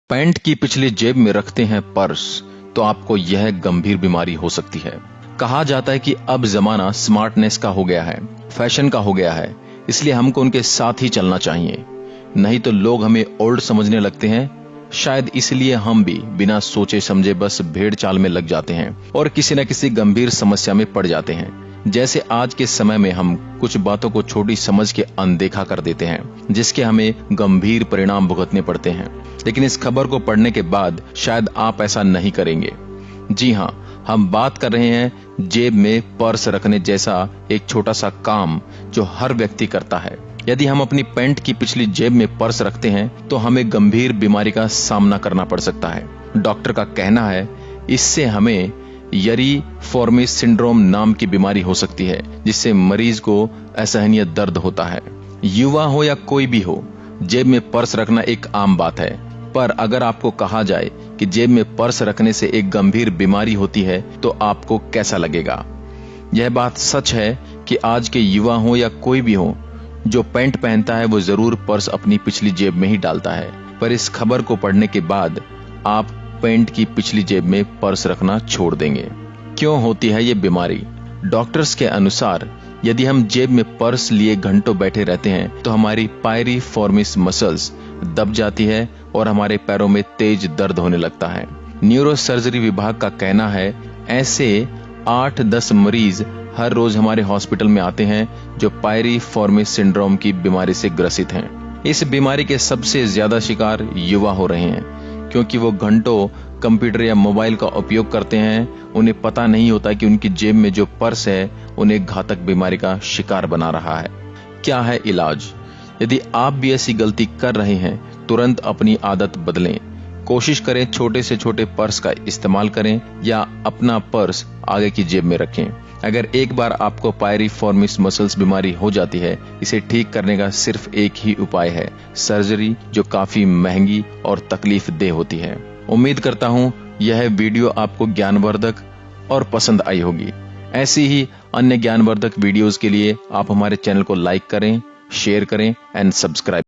Pant की पिछली जेब में रखते हैं पर्स तो आपको यह गंभीर बीमारी हो सकती है। कहा जाता है कि अब जमाना स्मार्टनेस का हो गया है, फैशन का हो गया है, इसलिए हमको उनके साथ ही चलना चाहिए, नहीं तो लोग हमें ओल्ड समझने लगते हैं। शायद इसलिए हम भी बिना सोचे समझे बस भेड़ चाल में लग जाते हैं और किसी न किसी गंभीर समस्या में पड़ जाते हैं। जैसे आज के समय में हम कुछ बातों को छोटी समझ के अनदेखा कर देते हैं, जिसके हमें गंभीर परिणाम भुगतने पड़ते हैं। लेकिन इस खबर को पढ़ने के बाद शायद आप ऐसा नहीं करेंगे। जी हाँ, हम बात कर रहे हैं जेब में पर्स रखने जैसा एक छोटा सा काम जो हर व्यक्ति करता है। यदि हम अपनी पैंट की पिछली जेब में पर्स रखते हैं तो हमें गंभीर बीमारी का सामना करना पड़ सकता है। डॉक्टर का कहना है इससे हमें यूरिफॉर्मिस सिंड्रोम नाम की बीमारी हो सकती है, जिससे मरीज को असहनीय दर्द होता है। युवा हो या कोई भी हो, जेब में पर्स रखना एक आम बात है, पर अगर आपको कहा जाए कि जेब में पर्स रखने से एक गंभीर बीमारी होती है तो आपको कैसा लगेगा? यह बात सच है कि आज के युवा हो या कोई भी हो, जो पैंट पहनता है वो जरूर पर्स अपनी पिछली जेब में ही डालता है। पर इस खबर को पढ़ने के बाद आप पैंट की पिछली जेब में पर्स रखना छोड़ देंगे। क्यों होती है ये बीमारी? डॉक्टर्स के अनुसार यदि हम जेब में पर्स लिए घंटों बैठे रहते हैं तो हमारी पायरिफॉर्मिस मसल्स दब जाती है और हमारे पैरों में तेज दर्द होने लगता है। न्यूरो सर्जरी विभाग का कहना है ऐसे 8-10 मरीज हर रोज हमारे हॉस्पिटल में आते हैं जो पायरिफॉर्मिस सिंड्रोम की बीमारी से ग्रसित हैं। इस बीमारी के सबसे ज्यादा शिकार युवा हो रहे हैं, क्योंकि वो घंटों कंप्यूटर या मोबाइल का उपयोग करते हैं। उन्हें पता नहीं होता कि उनकी जेब में जो पर्स है उन्हें घातक बीमारी का शिकार बना रहा है। क्या है इलाज? यदि आप भी ऐसी गलती कर रहे हैं, तुरंत अपनी आदत बदलें। कोशिश करें छोटे से छोटे पर्स का इस्तेमाल करें या अपना पर्स आगे की जेब में रखें। अगर एक बार आपको पायरिफॉर्मिस मसल्स बीमारी हो जाती है, इसे ठीक करने का सिर्फ एक ही उपाय है, सर्जरी, जो काफी महंगी और तकलीफ देह होती है। उम्मीद करता हूँ यह वीडियो आपको ज्ञानवर्धक और पसंद आई होगी। ऐसी ही अन्य ज्ञानवर्धक वीडियोस के लिए आप हमारे चैनल को लाइक करें, शेयर करें एंड सब्सक्राइब